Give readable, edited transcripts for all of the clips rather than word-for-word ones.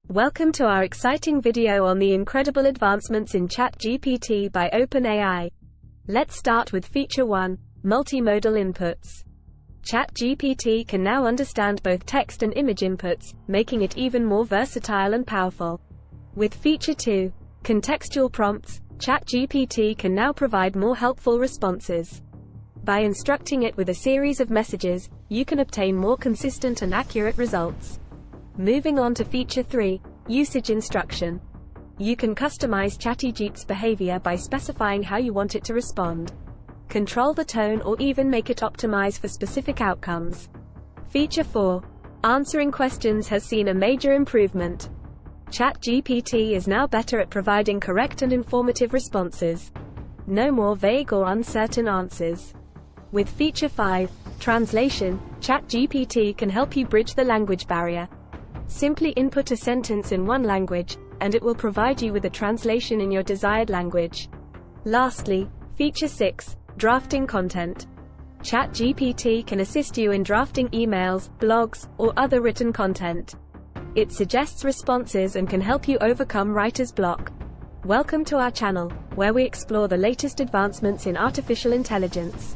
Welcome to our exciting video on the incredible advancements in ChatGPT by OpenAI. Let's start with Feature 1, Multimodal Inputs. ChatGPT can now understand both text and image inputs, making it even more versatile and powerful. With Feature 2, Contextual Prompts, ChatGPT can now provide more helpful responses. By instructing it with a series of messages, you can obtain more consistent and accurate results. Moving on to Feature 3, Usage Instruction. You can customize ChatGPT's behavior by specifying how you want it to respond. Control the tone or even make it optimize for specific outcomes. Feature 4, Answering Questions has seen a major improvement. ChatGPT is now better at providing correct and informative responses. No more vague or uncertain answers. With Feature 5, Translation, ChatGPT can help you bridge the language barrier. Simply input a sentence in one language, and it will provide you with a translation in your desired language. Lastly, Feature 6, Drafting Content. ChatGPT can assist you in drafting emails, blogs, or other written content. It suggests responses and can help you overcome writer's block. Welcome to our channel, where we explore the latest advancements in artificial intelligence.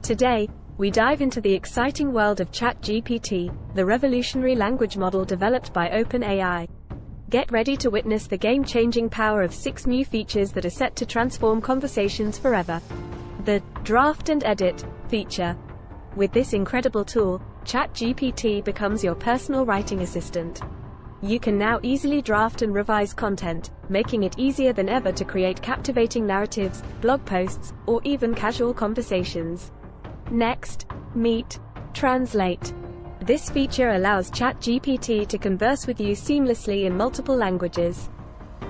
Today, we dive into the exciting world of ChatGPT, the revolutionary language model developed by OpenAI. Get ready to witness the game-changing power of 6 new features that are set to transform conversations forever. The Draft and Edit feature. With this incredible tool, ChatGPT becomes your personal writing assistant. You can now easily draft and revise content, making it easier than ever to create captivating narratives, blog posts, or even casual conversations. Next, Meet, Translate. This feature allows ChatGPT to converse with you seamlessly in multiple languages.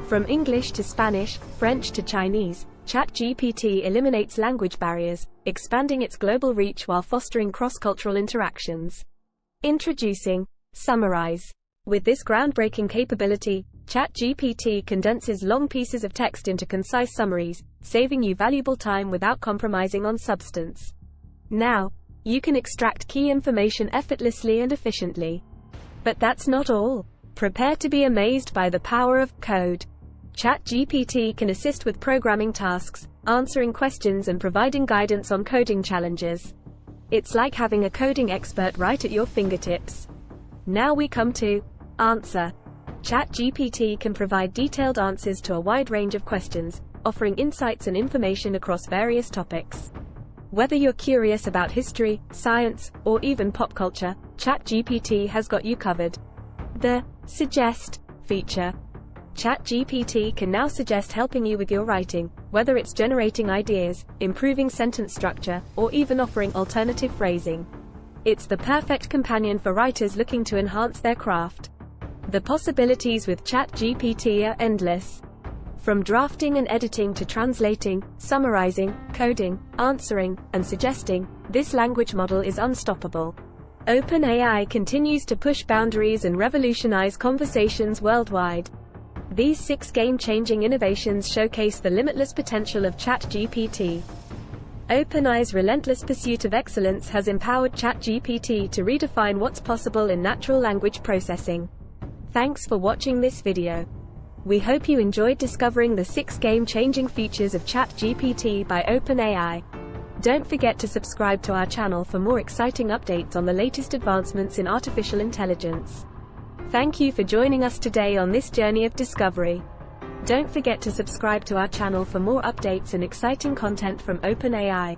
From English to Spanish, French to Chinese, ChatGPT eliminates language barriers, expanding its global reach while fostering cross-cultural interactions. Introducing Summarize. With this groundbreaking capability, ChatGPT condenses long pieces of text into concise summaries, saving you valuable time without compromising on substance. Now, you can extract key information effortlessly and efficiently. But that's not all. Prepare to be amazed by the power of code. ChatGPT can assist with programming tasks, answering questions and providing guidance on coding challenges. It's like having a coding expert right at your fingertips. Now we come to Answer. ChatGPT can provide detailed answers to a wide range of questions, offering insights and information across various topics. Whether you're curious about history, science, or even pop culture, ChatGPT has got you covered. The Suggest feature. ChatGPT can now suggest helping you with your writing, whether it's generating ideas, improving sentence structure, or even offering alternative phrasing. It's the perfect companion for writers looking to enhance their craft. The possibilities with ChatGPT are endless. From drafting and editing to translating, summarizing, coding, answering, and suggesting, this language model is unstoppable. OpenAI continues to push boundaries and revolutionize conversations worldwide. These 6 game-changing innovations showcase the limitless potential of ChatGPT. OpenAI's relentless pursuit of excellence has empowered ChatGPT to redefine what's possible in natural language processing. Thanks for watching this video. We hope you enjoyed discovering the 6 game-changing features of ChatGPT by OpenAI. Don't forget to subscribe to our channel for more exciting updates on the latest advancements in artificial intelligence. Thank you for joining us today on this journey of discovery. Don't forget to subscribe to our channel for more updates and exciting content from OpenAI.